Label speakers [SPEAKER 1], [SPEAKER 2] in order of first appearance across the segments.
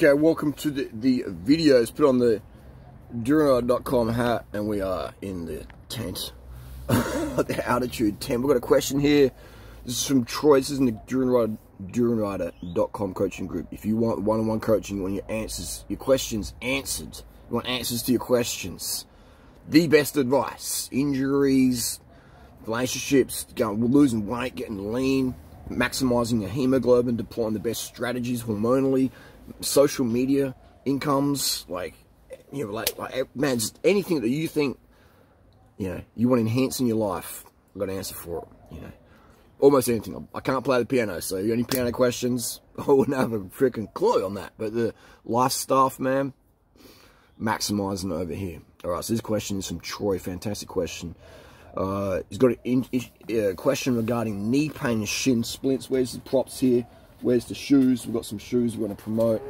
[SPEAKER 1] Okay, welcome to the videos. Put on the Durandrider.com hat, and we are in the tent, the altitude tent. We've got a question here. This is from Troy. This is in the Durandrider.com coaching group. If you want one-on-one coaching, you want your questions answered, you want answers to your questions, the best advice: injuries, relationships, losing weight, getting lean, maximizing your hemoglobin, deploying the best strategies hormonally, social media, incomes, like man, just anything that you think, you want to enhance in your life, I've got an answer for it, Almost anything. I can't play the piano, so you got any piano questions? I wouldn't have a freaking clue on that. But the life stuff, man, maximizing it over here. Alright, so this question is from Troy. Fantastic question. He's got a question regarding knee pain and shin splints. Where's the props here? Where's the shoes? We've got some shoes we want to promote.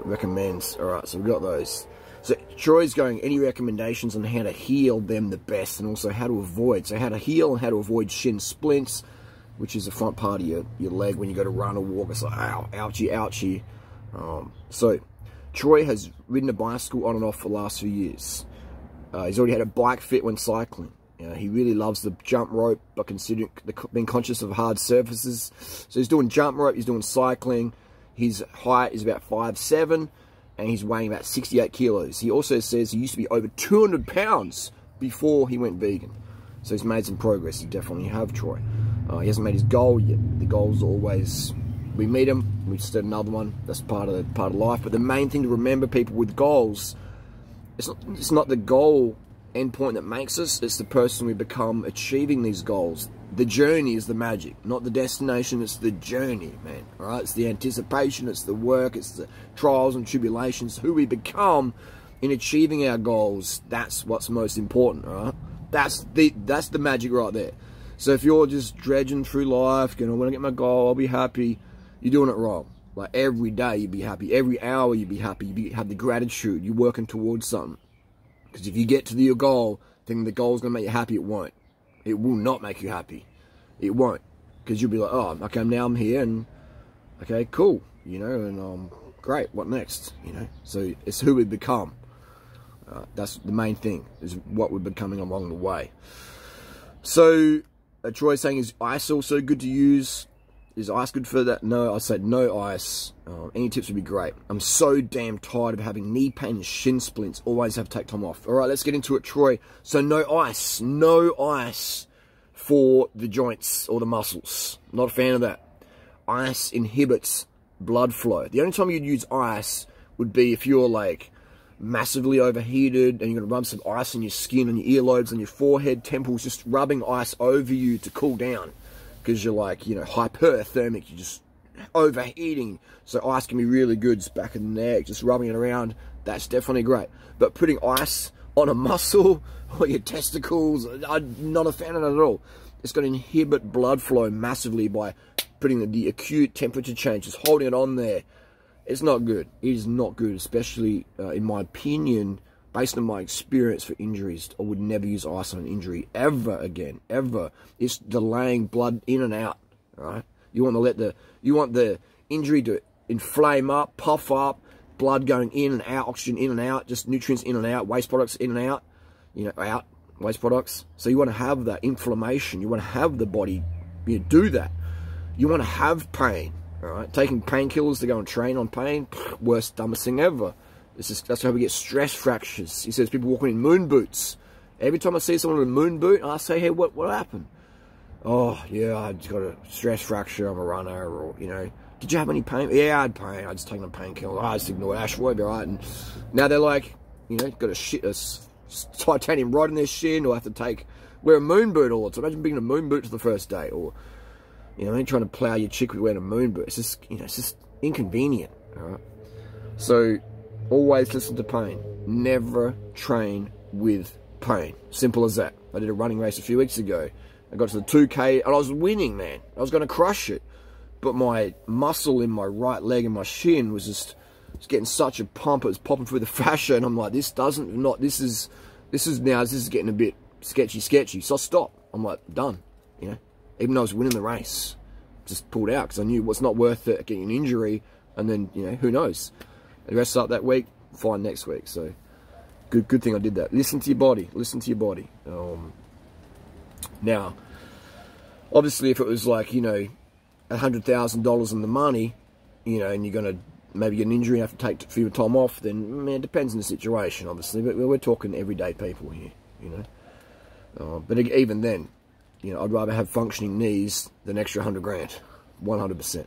[SPEAKER 1] Recommends. Alright, so we've got those. So Troy's going, any recommendations on how to heal them the best, and also how to avoid. So how to heal and how to avoid shin splints, which is the front part of your leg when you go to run or walk. It's like, ow, ouchie, ouchie. So Troy has ridden a bicycle on and off for the last few years. He's already had a bike fit when cycling. He really loves the jump rope, but considering being conscious of hard surfaces. So he's doing jump rope, he's doing cycling. His height is about 5'7", and he's weighing about 68 kilos. He also says he used to be over 200 pounds before he went vegan. So he's made some progress. You definitely have, Troy. He hasn't made his goal yet. The goal's always, we meet him, we set another one. That's part of life. But the main thing to remember, people, with goals, it's not the goal endpoint that makes us, it's the person we become achieving these goals. The journey is the magic, not the destination. It's the journey, man. All right, it's the anticipation, it's the work, it's the trials and tribulations, who we become in achieving our goals. That's what's most important. All right, that's the magic right there. So if you're just dredging through life, when I get my goal, I'll be happy, you're doing it wrong. Like every day you'd be happy, every hour you'd be happy, you have the gratitude, you're working towards something. Because if you get to your goal thinking the goal's going to make you happy, it won't. It will not make you happy. It won't. Because you'll be like, oh, okay, now I'm here, and okay, cool, and great, what next, So it's who we become. That's the main thing, is what we're becoming along the way. So Troy's saying, is ice also good to use? Is ice good for that? No, I said no ice. Any tips would be great. I'm so damn tired of having knee pain and shin splints. Always have to take time off. All right, let's get into it, Troy. So no ice. No ice for the joints or the muscles. Not a fan of that. Ice inhibits blood flow. The only time you'd use ice would be if you're like massively overheated and you're going to rub some ice on your skin, on your earlobes, on your forehead, temples, just rubbing ice over you to cool down. Because you're like, hyperthermic, you're just overheating. So ice can be really good, just back in the neck, just rubbing it around. That's definitely great. But putting ice on a muscle or your testicles, I'm not a fan of that at all. It's going to inhibit blood flow massively by putting the acute temperature change, just holding it on there. It's not good. It is not good, especially, in my opinion, based on my experience for injuries. I would never use ice on an injury ever again, ever. It's delaying blood in and out. All right, you want the injury to inflame up, puff up, blood going in and out, oxygen in and out, just nutrients in and out, waste products in and out, out waste products. So you want to have that inflammation. You want to have the body, do that. You want to have pain. All right, taking painkillers to go and train on pain, worst, dumbest thing ever. That's how we get stress fractures. He says people walking in moon boots. Every time I see someone in a moon boot, I say, hey, what happened? Oh, yeah, I just got a stress fracture. I'm a runner, or, did you have any pain? Yeah, I had pain. I just taken a painkiller. I just ignored it. I'll be all right. And now they're like, got a titanium rod in their shin, or have to wear a moon boot all the time. Imagine being in a moon boot for the first day, or, trying to plow your chick with wearing a moon boot. It's just, it's just inconvenient, all right? So always listen to pain. Never train with pain. Simple as that. I did a running race a few weeks ago. I got to the 2K and I was winning, man. I was going to crush it. But my muscle in my right leg and my shin was just getting such a pump. It was popping through the fascia, and I'm like, this is getting a bit sketchy. So I stopped. I'm like, done. Even though I was winning the race, just pulled out because I knew it's not worth it getting an injury and then, you know, who knows? The rest up that week, fine next week. So good thing I did that. Listen to your body. Listen to your body. Now, obviously, if it was like, you know, $100,000 in the money, you know, and you're going to maybe get an injury and have to take a few time off, then, man, it depends on the situation, obviously. But we're talking everyday people here, you know. But even then, you know, I'd rather have functioning knees than extra 100 grand, 100%.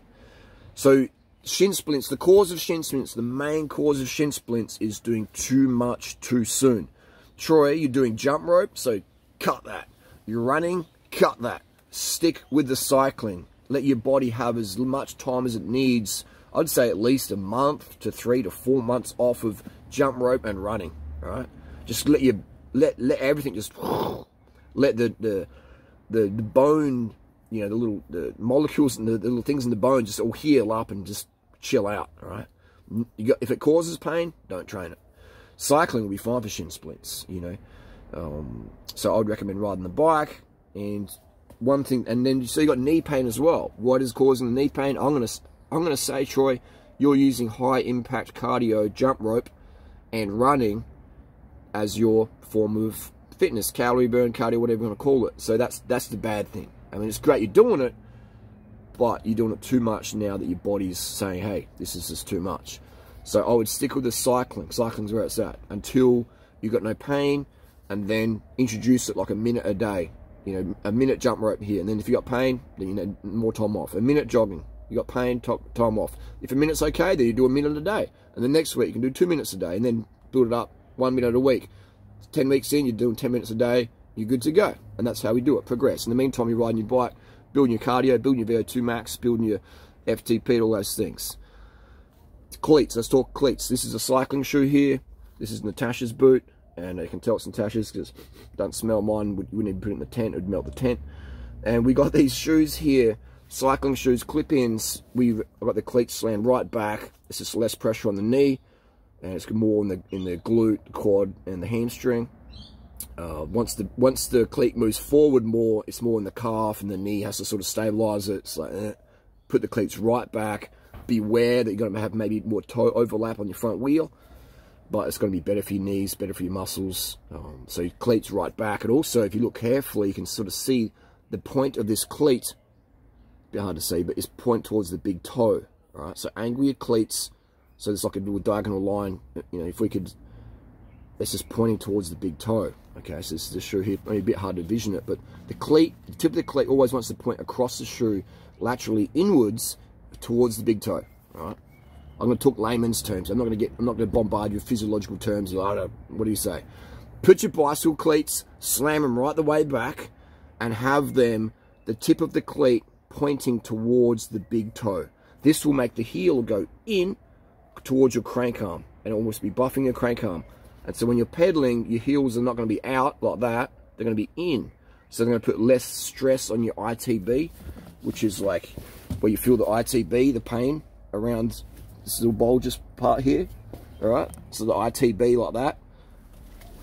[SPEAKER 1] So, shin splints, the cause of shin splints, the main cause of shin splints is doing too much too soon. Troy, you're doing jump rope, so cut that. You're running, cut that. Stick with the cycling. Let your body have as much time as it needs. I'd say at least a month to 3 to 4 months off of jump rope and running. All right, just let everything just let the bone, you know, the molecules and the little things in the bone just all heal up and just chill out. All right, if it causes pain, don't train it. Cycling will be fine for shin splints, you know. So I'd recommend riding the bike. And one thing, and then so you got knee pain as well. What is causing the knee pain? I'm gonna say, Troy, you're using high impact cardio, jump rope, and running as your form of fitness, calorie burn, cardio, whatever you want to call it. So that's the bad thing. I mean, it's great you're doing it, but you're doing it too much now that your body's saying, hey, this is just too much. So I would stick with the cycling. Cycling's where it's at until you got no pain, and then introduce it like a minute a day. You know, a minute jump rope here, and then if you got pain, then you need more time off. A minute jogging. You got pain, time off. If a minute's okay, then you do a minute a day. And then next week, you can do 2 minutes a day. And then build it up 1 minute a week. 10 weeks in, you're doing 10 minutes a day. You're good to go. And that's how we do it. Progress. In the meantime, you're riding your bike, building your cardio, building your VO2 max, building your FTP, all those things. Cleats. Let's talk cleats. This is a cycling shoe here. This is Natasha's boot. And you can tell it's Natasha's because don't smell mine. You wouldn't even put it in the tent. It would melt the tent. And we got these shoes here. Cycling shoes, clip-ins. I've got the cleats slammed right back. It's just less pressure on the knee, and it's more in the glute, the quad, and the hamstring. Once the cleat moves forward more, it's more in the calf, and the knee has to sort of stabilize it. It's like, put the cleats right back. Beware that you're going to have maybe more toe overlap on your front wheel, but it's going to be better for your knees, better for your muscles. So your cleats right back, and also if you look carefully, you can sort of see the point of this cleat. Bit hard to see, but it's point towards the big toe. All right, so angle your cleats, so there's like a little diagonal line. You know, if we could, it's just pointing towards the big toe. Okay, so this is the shoe here. Only a bit hard to vision it, but the cleat, the tip of the cleat always wants to point across the shoe, laterally inwards towards the big toe. All right, I'm going to talk layman's terms. I'm not going to bombard you with physiological terms. What do you say? Put your bicycle cleats, slam them right the way back, and have them the tip of the cleat pointing towards the big toe. This will make the heel go in towards your crank arm and almost be buffing your crank arm. And so when you're pedaling, your heels are not going to be out like that. They're going to be in. So they're going to put less stress on your ITB, which is like where you feel the ITB, the pain around this little bulgous part here. All right. So the ITB like that,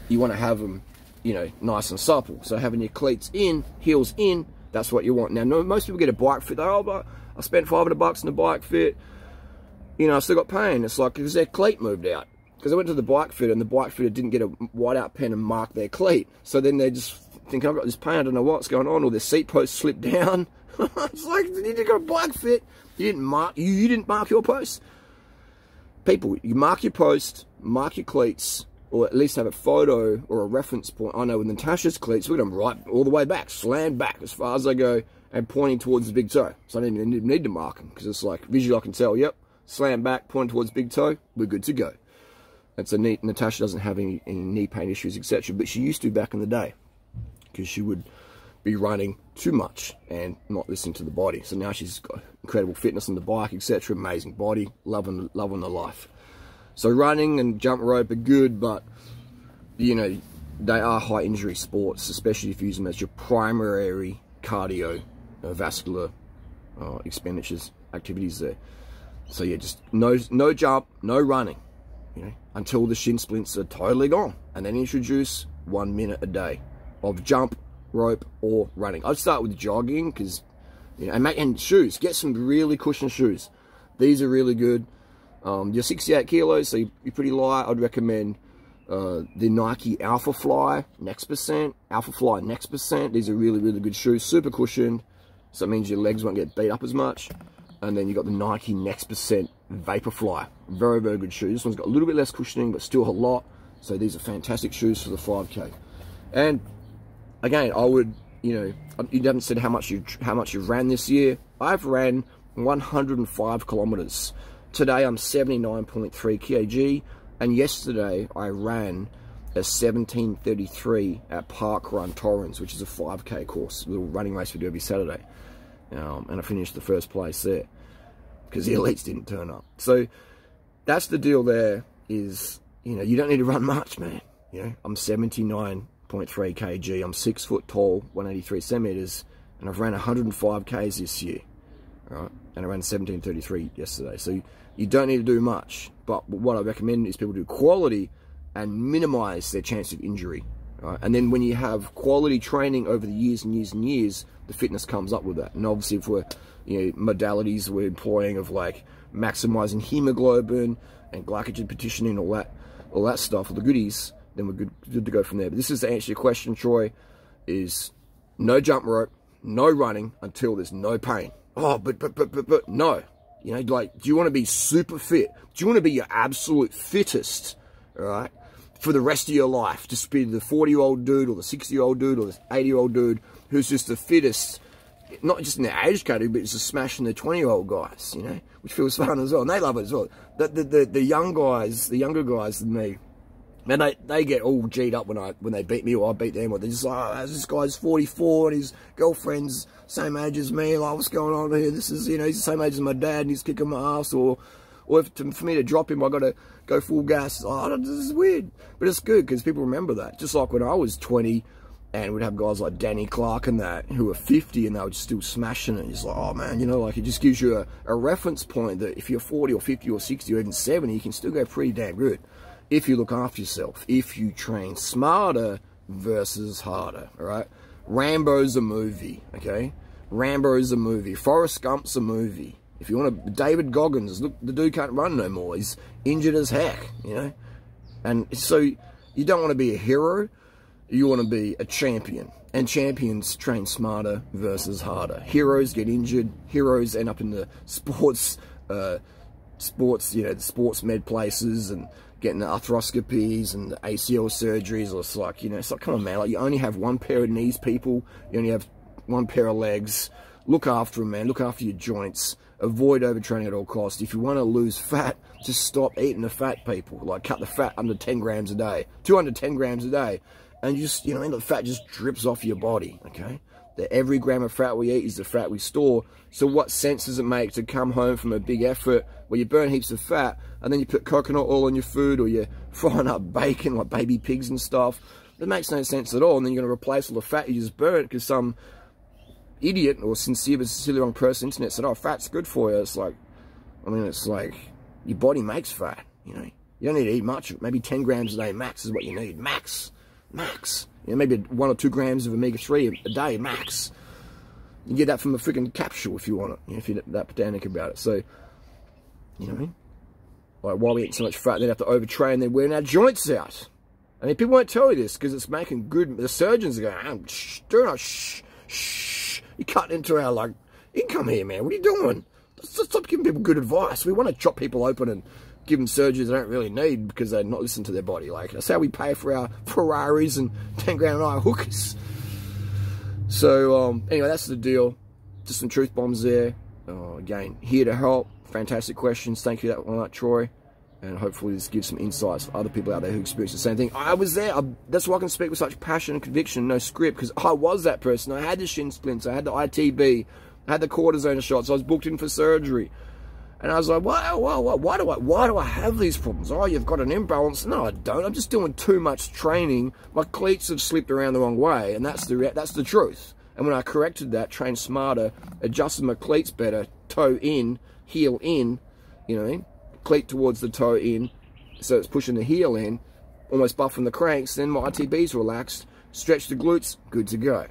[SPEAKER 1] you want to have them, you know, nice and supple. So having your cleats in, heels in, that's what you want. Now, most people get a bike fit. Oh, but I spent $500 on a bike fit. You know, I still got pain. It's like because their cleat moved out. Because I went to the bike fit and the bike fitter didn't get a whiteout pen and mark their cleat. So then they just think, I've got this pain, I don't know what's going on. Or their seat post slipped down. It's like, you didn't go a bike fit. You didn't mark your post. People, you mark your post, mark your cleats, or at least have a photo or a reference point. I know with Natasha's cleats, look at them right all the way back, slammed back as far as they go, and pointing towards the big toe. So I didn't even need to mark them, because it's like, visually I can tell, yep, slam back, pointing towards big toe, we're good to go. That's a neat. Natasha doesn't have any knee pain issues, etc. But she used to back in the day, because she would be running too much and not listening to the body. So now she's got incredible fitness on the bike, etc. Amazing body, loving the life. So running and jump rope are good, but, you know, they are high injury sports, especially if you use them as your primary cardio, vascular expenditures, activities there. So yeah, just no jump, no running, you know, until the shin splints are totally gone. And then introduce 1 minute a day of jump, rope, or running. I'd start with jogging, because, you know, and shoes. Get some really cushioned shoes. These are really good. You're 68 kilos, so you're pretty light. I'd recommend the Nike Alpha Fly Next Percent. Alpha Fly Next Percent. These are really, really good shoes. Super cushioned, so it means your legs won't get beat up as much. And then you got the Nike Next Percent Vaporfly. Very, very good shoes. This one's got a little bit less cushioning, but still a lot. So these are fantastic shoes for the 5K. And again, I would, you know, you haven't said how much you've ran this year. I've ran 105 kilometers. Today I'm 79.3 kg, and yesterday I ran a 17:33 at Park Run Torrens, which is a 5K course, a little running race we do every Saturday. And I finished the first place there because the elites didn't turn up. So that's the deal there is, you know, you don't need to run much, man. You know, I'm 79.3 kg, I'm 6 foot tall, 183 centimeters, and I've ran 105 Ks this year, right? And I ran 17:33 yesterday. So you don't need to do much, but what I recommend is people do quality and minimize their chance of injury, right? And then when you have quality training over the years and years and years, the fitness comes up with that. And obviously if we're, you know, modalities we're employing of like maximizing hemoglobin and glycogen partitioning, all that stuff, all the goodies, then we're good to go from there. But this is to answer your question, Troy, is no jump rope, no running until there's no pain. Oh, but no. You know, like, do you want to be super fit? Do you want to be your absolute fittest, all right, for the rest of your life? Just be the 40-year-old dude or the 60-year-old dude or the 80-year-old dude who's just the fittest, not just in their age category, but just smashing the 20-year-old guys, you know, which feels fun as well. And they love it as well. The young guys, the younger guys than me, man, they get all G'd up when they beat me or I beat them. Or they're just like, oh, this guy's 44 and his girlfriend's same age as me. Like, what's going on here? This is, you know, he's the same age as my dad and he's kicking my ass. Or for me to drop him, I got to go full gas. Oh, this is weird. But it's good because people remember that. Just like when I was 20 and we'd have guys like Danny Clark and that who were 50 and they were just still smashing it. It's like, oh man, you know, like it just gives you a reference point that if you're 40 or 50 or 60 or even 70, you can still go pretty damn good. If you look after yourself, if you train smarter versus harder, all right? Rambo's a movie, okay? Rambo's a movie. Forrest Gump's a movie. If you want to, David Goggins, look, the dude can't run no more. He's injured as heck, you know? And so you don't want to be a hero. You want to be a champion. And champions train smarter versus harder. Heroes get injured. Heroes end up in the sports, you know, the sports med places and getting the arthroscopies and the ACL surgeries. Or it's like, you know, it's like, come on, man. Like, you only have one pair of knees, people. You only have one pair of legs. Look after them, man. Look after your joints. Avoid overtraining at all costs. If you want to lose fat, just stop eating the fat, people. Like, cut the fat under 10 grams a day. 210 grams a day. And you just, you know, the fat just drips off your body, okay? That every gram of fat we eat is the fat we store. So what sense does it make to come home from a big effort where you burn heaps of fat and then you put coconut oil on your food or you're frying up bacon like baby pigs and stuff? That makes no sense at all. And then you're going to replace all the fat you just burnt because some idiot or sincerely wrong person on the internet said, oh, fat's good for you. It's like, I mean, it's like your body makes fat, you know. You don't need to eat much. Maybe 10 grams a day max is what you need. Max. You know, maybe 1 or 2 grams of omega-3 a day, max. You get that from a freaking capsule if you want it, you know, if you're that pedantic about it. So, you know, like, why are we eating so much fat? Then have to overtrain, then wearing our joints out. I mean, people won't tell you this because it's making good. The surgeons are going, shh, do not, shh. You're cutting into our, like, income here, man. What are you doing? Stop giving people good advice. We want to chop people open and give them surgeries they don't really need because they're not listening to their body. Like, that's how we pay for our Ferraris and 10 grand an hour hookers. So, anyway, that's the deal. Just some truth bombs there. Again, here to help. Fantastic questions. Thank you for that, Troy. And hopefully this gives some insights for other people out there who experience the same thing. I was there. That's why I can speak with such passion and conviction, no script, because I was that person. I had the shin splints. I had the ITB. I had the cortisone shots. I was booked in for surgery. And I was like, why do I have these problems? Oh, you've got an imbalance. No, I don't. I'm just doing too much training. My cleats have slipped around the wrong way, and that's the truth. And when I corrected that, trained smarter, adjusted my cleats better, toe in, heel in, you know what I mean? Cleat towards the toe in, so it's pushing the heel in, almost buffing the cranks, then my ITB's relaxed, stretch the glutes, good to go.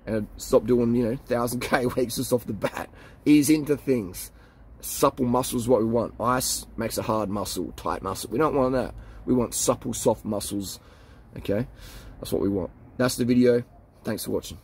[SPEAKER 1] And stop doing, you know, 1,000K weeks just off the bat. Ease into things. Supple muscle is what we want. Ice makes a hard muscle, tight muscle. We don't want that. We want supple, soft muscles. Okay? That's what we want. That's the video. Thanks for watching.